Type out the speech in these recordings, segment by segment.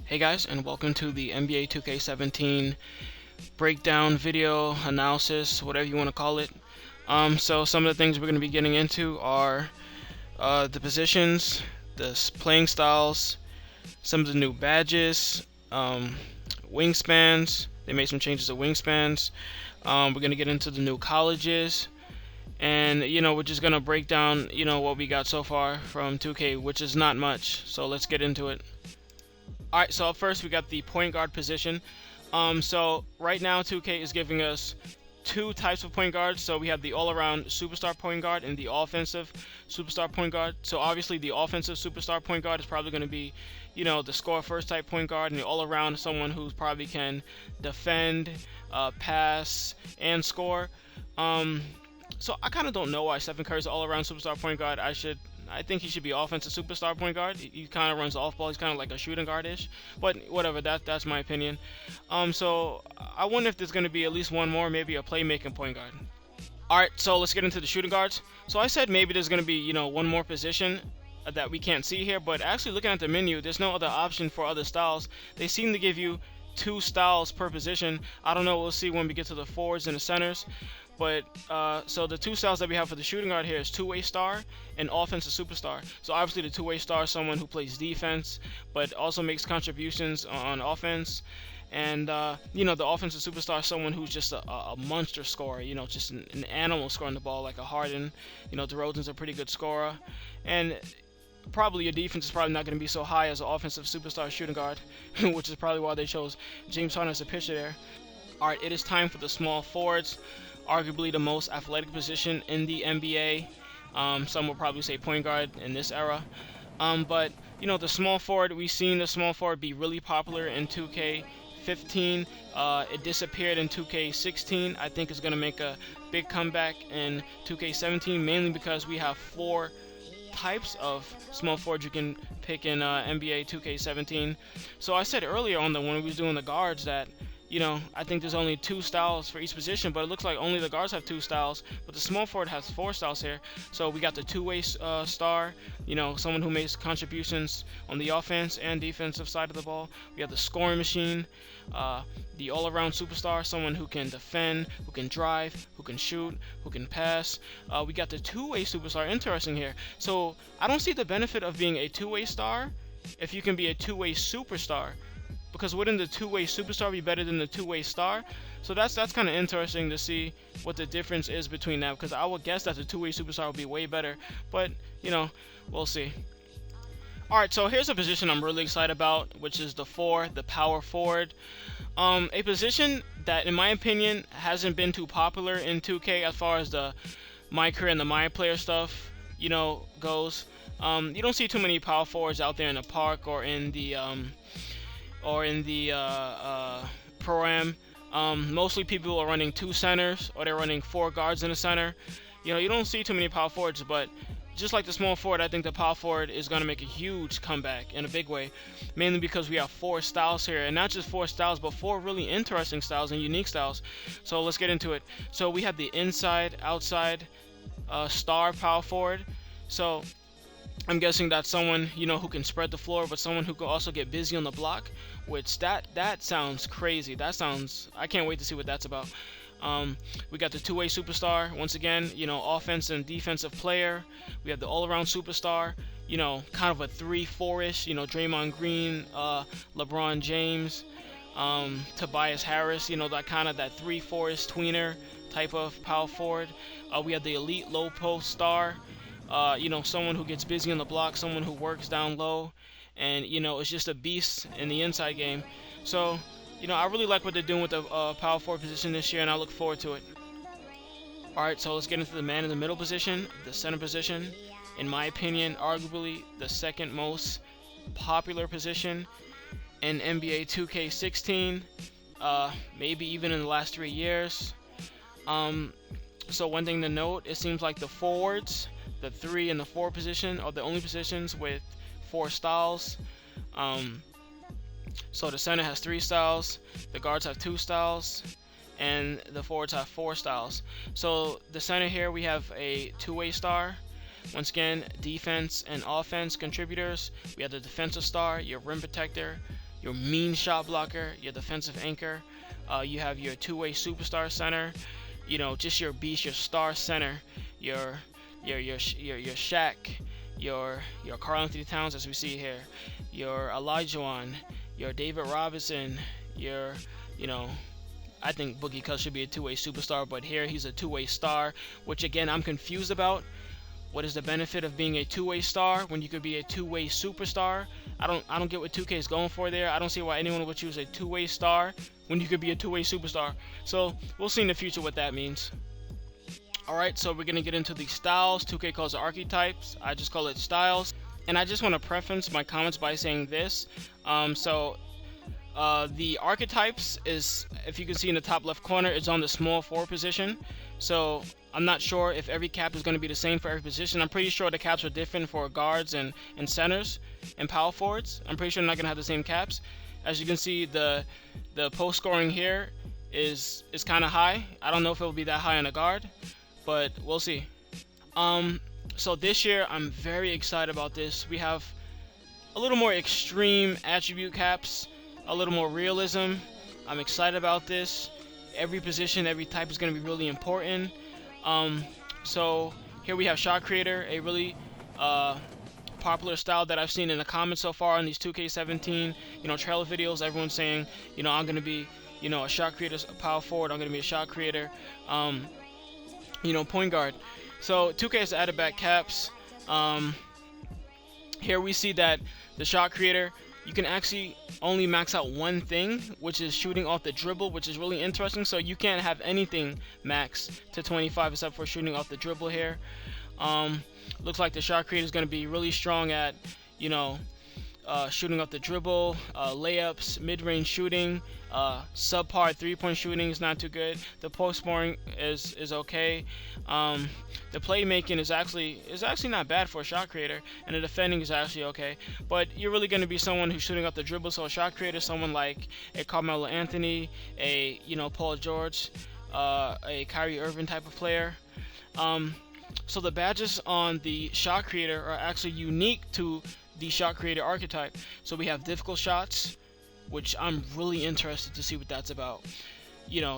Hey guys, and welcome to the NBA 2k17 breakdown video analysis, whatever you want to call it. So some of the things we're going to be getting into are the positions, the playing styles, some of the new badges, wingspans. They made some changes to wingspans. We're going to get into the new colleges, and we're just going to break down what we got so far from 2K, which is not much. So let's get into it. Alright, so up first we got the point guard position. So right now 2K is giving us two types of point guards. So we have the all-around superstar point guard and the offensive superstar point guard. So obviously the offensive superstar point guard is probably going to be, the score first type point guard, and the all-around someone who probably can defend, pass, and score. So I kind of don't know why Stephen Curry's the all-around superstar point guard. I think he should be offensive superstar point guard. He kind of runs off ball. He's kind of like a shooting guard-ish. But whatever, that's my opinion. So I wonder if there's going to be at least one more, maybe a playmaking point guard. Alright, so let's get into the shooting guards. So I said maybe there's going to be, one more position that we can't see here. But actually looking at the menu, there's no other option for other styles. They seem to give you two styles per position. I don't know, we'll see when we get to the forwards and the centers. But so the two styles that we have for the shooting guard here is two-way star and offensive superstar. So obviously the two-way star is someone who plays defense but also makes contributions on offense. And the offensive superstar is someone who's just a monster scorer, just an animal scoring the ball, like a Harden. DeRozan's a pretty good scorer. And probably your defense is probably not going to be so high as an offensive superstar shooting guard, which is probably why they chose James Harden as a pitcher there. Alright, it is time for the small forwards. Arguably the most athletic position in the NBA. Some will probably say point guard in this era. But the small forward, we've seen the small forward be really popular in 2K15. It disappeared in 2K16. I think it's going to make a big comeback in 2K17, mainly because we have four types of small forwards you can pick in NBA 2K17. So I said earlier when we was doing the guards that I think there's only two styles for each position, but it looks like only the guards have two styles, but the small forward has four styles here. So we got the two-way star, someone who makes contributions on the offense and defensive side of the ball. We have the scoring machine, the all-around superstar, someone who can defend, who can drive, who can shoot, who can pass. We got the two-way superstar. Interesting here. So I don't see the benefit of being a two-way star if you can be a two-way superstar. Because wouldn't the two-way superstar be better than the two-way star? So that's kind of interesting to see what the difference is between that. Because I would guess that the two-way superstar would be way better. But, we'll see. Alright, so here's a position I'm really excited about, which is the power forward. A position that, in my opinion, hasn't been too popular in 2K as far as the My Career and the My Player stuff, goes. You don't see too many power forwards out there in the park or in the Pro-Am. Mostly people are running two centers, or they're running four guards in the center. You don't see too many power forwards, but just like the small forward, I think the power forward is going to make a huge comeback in a big way, mainly because we have four styles here, and not just four styles, but four really interesting styles and unique styles. So let's get into it. So we have the inside, outside star power forward. So I'm guessing that's someone who can spread the floor, but someone who can also get busy on the block. Which that sounds crazy. I can't wait to see what that's about. We got the two-way superstar once again. Offense and defensive player. We have the all-around superstar. Kind of a 3-4-ish. Draymond Green, LeBron James, Tobias Harris. That kind of that 3-4-ish tweener type of power forward. We have the elite low post star. Someone who gets busy on the block, someone who works down low, and it's just a beast in the inside game. So I really like what they're doing with the power forward position this year, and I look forward to it. Alright, so let's get into the man in the middle position, the center position. In my opinion, arguably the second most popular position in NBA 2K16, maybe even in the last 3 years. So one thing to note, it seems like the forwards, the 3 and the 4 position, are the only positions with 4 styles. So the center has 3 styles, the guards have 2 styles, and the forwards have 4 styles. So the center here, we have a two-way star. Once again, defense and offense contributors. We have the defensive star, your rim protector, your mean shot blocker, your defensive anchor. You have your two-way superstar center. Just your beast, your star center, your Shaq, your Karl Anthony Towns, as we see here, your Olajuwon, your David Robinson, your I think Boogie Cousins should be a two-way superstar, but here he's a two-way star, which again I'm confused about. What is the benefit of being a two-way star when you could be a two-way superstar? I don't get what 2K is going for there. I don't see why anyone would choose a two-way star when you could be a two-way superstar. So we'll see in the future what that means. Alright, so we're going to get into the styles. 2K calls it archetypes. I just call it styles. And I just want to preface my comments by saying this. The archetypes is, if you can see in the top left corner, it's on the small forward position. So I'm not sure if every cap is going to be the same for every position. I'm pretty sure the caps are different for guards and centers and power forwards. I'm pretty sure they're not going to have the same caps. As you can see, the post scoring here is kind of high. I don't know if it will be that high on a guard, but we'll see. So this year I'm very excited about this. We have a little more extreme attribute caps, a little more realism. I'm excited about this. Every position, every type is going to be really important. So here we have Shot Creator, a really popular style that I've seen in the comments so far on these 2K17 trailer videos. Everyone's saying I'm going to be a shot creator, a power forward. I'm going to be a shot creator, point guard. So 2K has added back caps. Here we see that the shot creator, you can actually only max out one thing, which is shooting off the dribble, which is really interesting. So you can't have anything max to 25 except for shooting off the dribble here. Looks like the shot creator is going to be really strong at shooting off the dribble, layups, mid-range shooting, subpar three-point shooting is not too good. The post scoring is okay. The playmaking is actually not bad for a shot creator, and the defending is actually okay. But you're really going to be someone who's shooting off the dribble, so a shot creator, someone like a Carmelo Anthony, a Paul George, a Kyrie Irving type of player. So the badges on the shot creator are actually unique to the shot creator archetype. So we have difficult shots, which I'm really interested to see what that's about.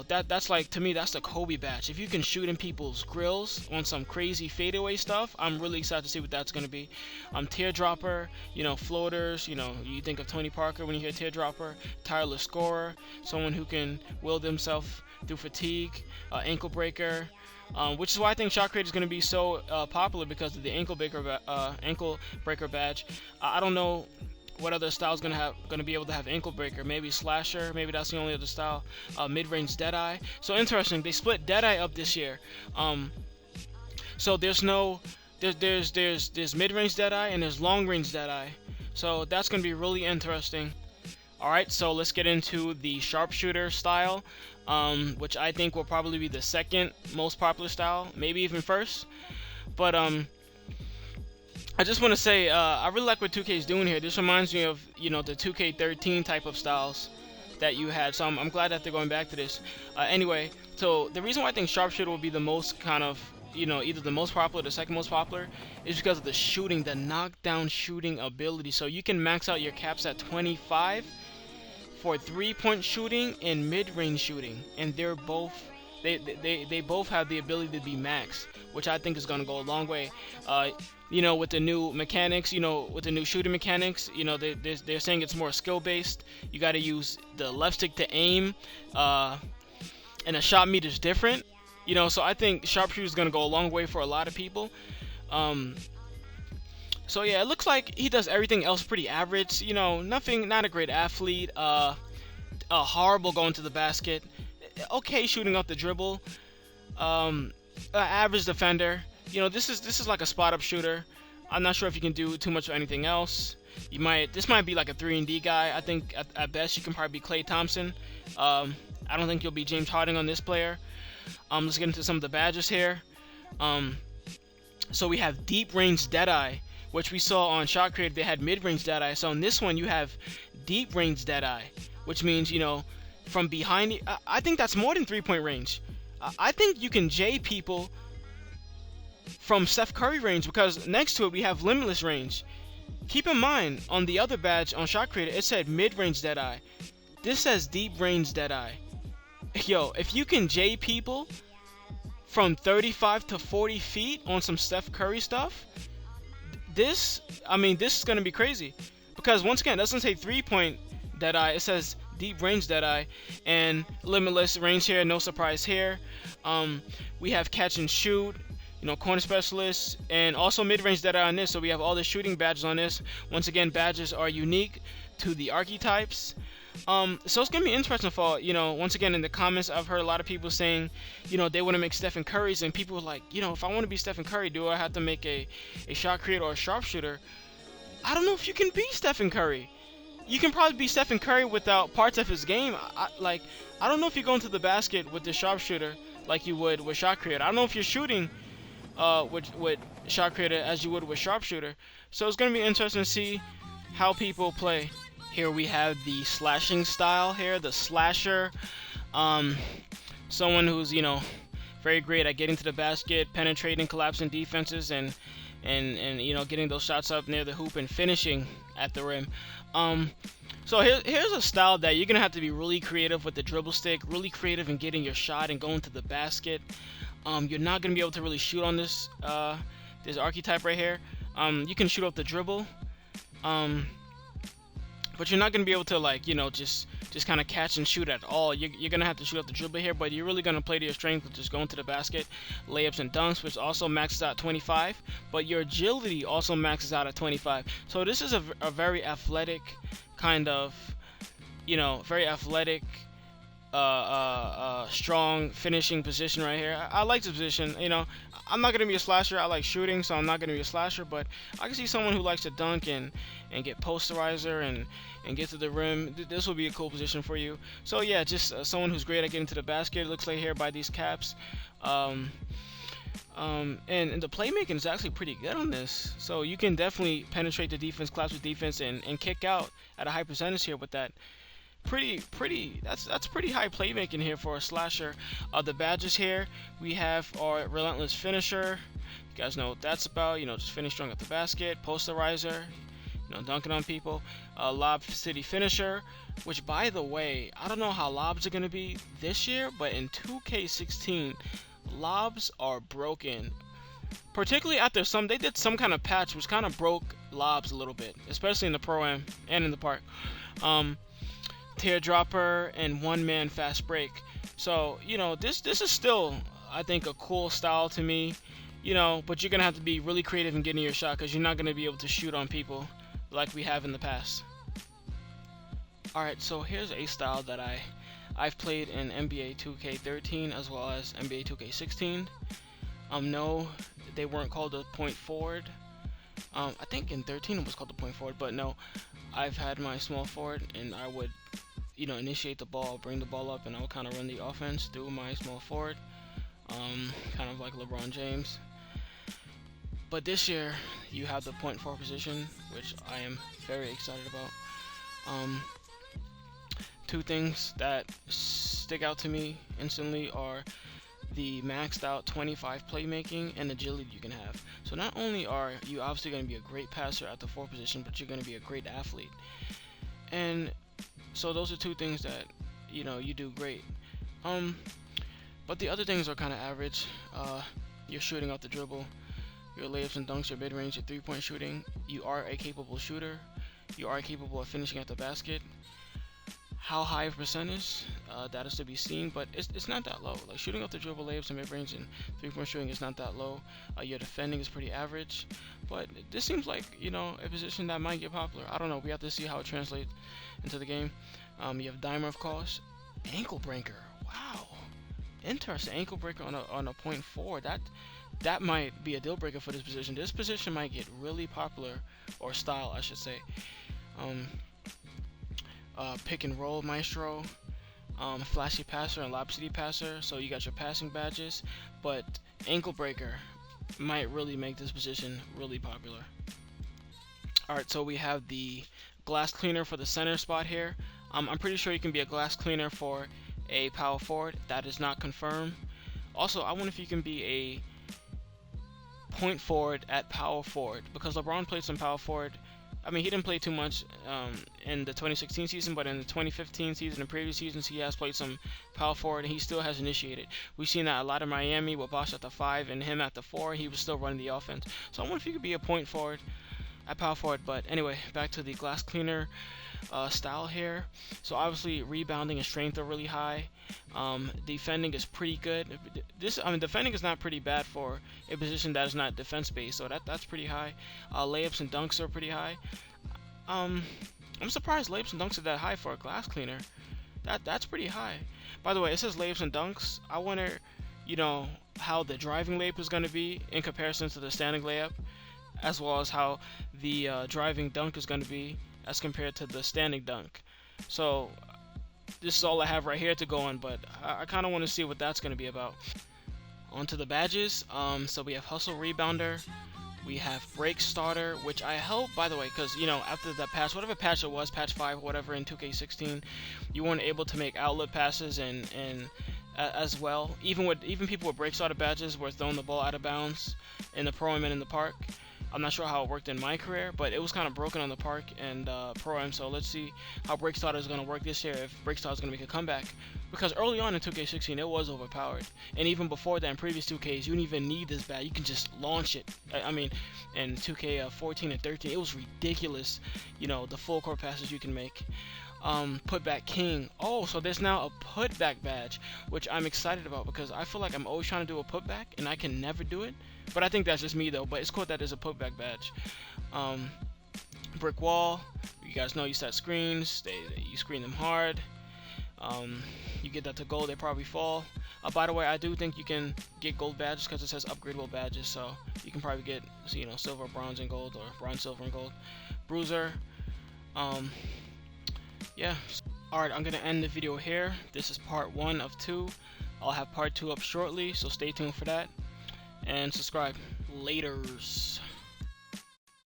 That's like, to me, that's the Kobe badge. If you can shoot in people's grills on some crazy fadeaway stuff, I'm really excited to see what that's going to be. Teardropper, floaters, you think of Tony Parker when you hear teardropper. Tireless scorer, someone who can will themselves through fatigue. Ankle breaker, which is why I think Shot Creator is going to be so popular, because of the ankle breaker badge. I don't know what other style is going to be able to have ankle breaker. Maybe slasher. Maybe that's the only other style. Mid-range Deadeye. So interesting. They split Deadeye up this year. So there's mid-range Deadeye and there's long-range Deadeye. So that's going to be really interesting. Alright, so let's get into the Sharpshooter style, which I think will probably be the second most popular style, maybe even first. But I just want to say, I really like what 2K is doing here. This reminds me of the 2K13 type of styles that you had, so I'm glad that they're going back to this. Anyway, so the reason why I think Sharpshooter will be the most kind of either the most popular or the second most popular is because of the shooting, the knockdown shooting ability. So you can max out your caps at 25 for three-point shooting and mid-range shooting, and they both have the ability to be maxed, which I think is going to go a long way. With the new mechanics, with the new shooting mechanics, they're saying it's more skill-based. You got to use the left stick to aim, and the shot meter is different. So I think Sharpshooter is going to go a long way for a lot of people. So yeah, it looks like he does everything else pretty average. Not a great athlete. Horrible going to the basket. Okay shooting off the dribble. Average defender. This is like a spot-up shooter. I'm not sure if you can do too much of anything else. This might be like a 3-and-D guy. I think at best you can probably be Klay Thompson. I don't think you'll be James Harden on this player. Let's get into some of the badges here. So we have deep range Deadeye, which we saw on Shot Creator. They had mid range Deadeye. So in this one you have deep range Deadeye, which means from behind. I think that's more than 3-point range. I think you can J people from Steph Curry range, because next to it we have limitless range. Keep in mind, on the other badge on Shot Creator, it said mid-range Deadeye. This says deep range Deadeye. Yo, if you can J people from 35 to 40 feet on some Steph Curry stuff, this is gonna be crazy. Because once again, it doesn't say 3-point Deadeye, it says deep range Deadeye, and limitless range here, no surprise here. We have catch and shoot, corner specialist, and also mid-range Deadeye on this. So we have all the shooting badges on this. Once again, badges are unique to the archetypes. So it's gonna be interesting for, once again, in the comments I've heard a lot of people saying, they want to make Stephen Curry's, and people are like, if I want to be Stephen Curry, do I have to make a shot creator or a sharpshooter? I don't know if you can be Stephen Curry. You can probably be Stephen Curry without parts of his game. I don't know if you go into the basket with the sharpshooter like you would with shot creator. I don't know if you're shooting with shot creator as you would with sharpshooter. So it's gonna be interesting to see how people play. Here we have the slashing style here, the slasher. Someone who's, very great at getting to the basket, penetrating, collapsing defenses, and getting those shots up near the hoop and finishing at the rim. So here's a style that you're gonna have to be really creative with the dribble stick, really creative in getting your shot and going to the basket. You're not gonna be able to really shoot on this archetype right here. You can shoot off the dribble, but you're not gonna be able to just kind of catch and shoot at all. You're gonna have to shoot off the dribble here, but you're really gonna play to your strength with just going to the basket, layups and dunks, which also maxes out 25. But your agility also maxes out at 25. So this is a very athletic kind of, very athletic, strong finishing position right here. I like this position. I'm not gonna be a slasher. I like shooting, so I'm not gonna be a slasher. But I can see someone who likes to dunk and get posterizer and get to the rim. This will be a cool position for you. So yeah, just someone who's great at getting to the basket. It looks like here by these caps. And the playmaking is actually pretty good on this. So you can definitely penetrate the defense, collapse with defense, and kick out at a high percentage here with that. That's pretty high playmaking here for a slasher. The badges here we have our relentless finisher. You guys know what that's about. Just finish strong at the basket, posterizer, dunking on people. Lob city finisher, which by the way, I don't know how lobs are gonna be this year, but in 2K16, lobs are broken. Particularly after they did some kind of patch which kind of broke lobs a little bit, especially in the Pro-Am and in the park. Teardropper and one-man fast break. So this is still, I think, a cool style to me. But you're gonna have to be really creative in getting your shot because you're not gonna be able to shoot on people like we have in the past. Alright, so here's a style that I've played in NBA 2K13 as well as NBA 2K16. No, they weren't called a point forward. I think in 13 it was called the point forward, but no, I've had my small forward and I would initiate the ball, bring the ball up, and I would kind of run the offense through my small forward, kind of like LeBron James. But this year you have the point forward position, which I am very excited about. Two things that stick out to me instantly are the maxed out 25 playmaking and agility you can have. So not only are you obviously going to be a great passer at the forward position, but you're going to be a great athlete. And so those are two things that you do great. But the other things are kind of average. You're shooting off the dribble, your layups and dunks, your mid-range, your three-point shooting. You are a capable shooter. You are capable of finishing at the basket. How high of percentage? That is to be seen, but it's not that low. Like shooting off the dribble, layups and mid-range, and three-point shooting is not that low. Your defending is pretty average, but this seems like a position that might get popular. I don't know. We have to see how it translates into the game. You have dimer, of course. Ankle breaker. Wow, interesting. Ankle breaker on a point forward. That might be a deal breaker for this position. This position might get really popular, or style, I should say. Pick and roll maestro, flashy passer and lob city passer. So you got your passing badges, but ankle breaker might really make this position really popular. Alright, so we have the glass cleaner for the center spot here. I'm pretty sure you can be a glass cleaner for a power forward. That is not confirmed. Also, I wonder if you can be a point forward at power forward, because LeBron played some power forward I mean, he didn't play too much in the 2016 season, but in the 2015 season and previous seasons, he has played some power forward, and he still has initiated. We've seen that a lot in Miami with Bosh at the 5 and him at the 4. He was still running the offense. So I wonder if he could be a point forward at power forward. But anyway, back to the glass cleaner style here. So obviously rebounding and strength are really high. Defending is pretty good. Defending is not pretty bad for a position that is not defense based, so that's pretty high. Layups and dunks are pretty high. I'm surprised layups and dunks are that high for a glass cleaner. That's pretty high. By the way, it says layups and dunks. I wonder, how the driving layup is going to be in comparison to the standing layup, as well as how the driving dunk is going to be as compared to the standing dunk. So this is all I have right here to go on, but I kind of want to see what that's going to be about. On to the badges. So we have Hustle Rebounder, we have Break Starter, which I hope, by the way, because after that patch, whatever patch it was, patch 5, whatever, in 2K16, you weren't able to make outlet passes and as well. Even people with Break Starter badges were throwing the ball out of bounds in the Pro-Am and in the Park. I'm not sure how it worked in my career, but it was kind of broken on the Park and Pro-Am, so let's see how Break Starter is going to work this year, if Break Starter is going to make a comeback. Because early on in 2K16, it was overpowered. And even before that, in previous 2Ks, you didn't even need this badge. You can just launch it. I mean, in 2K14 and 13, it was ridiculous, the full court passes you can make. Putback King. Oh, so there's now a putback badge, which I'm excited about because I feel like I'm always trying to do a putback and I can never do it. But I think that's just me though. But it's cool that there's a putback badge. Brick Wall. You guys know you set screens. You screen them hard. You get that to gold, they probably fall. By the way, I do think you can get gold badges because it says upgradable badges, so you can probably get silver, bronze, and gold, or bronze, silver, and gold. Bruiser. Yeah. Alright, I'm gonna end the video here. This is part 1 of 2. I'll have part 2 up shortly, so stay tuned for that. And subscribe. Laters.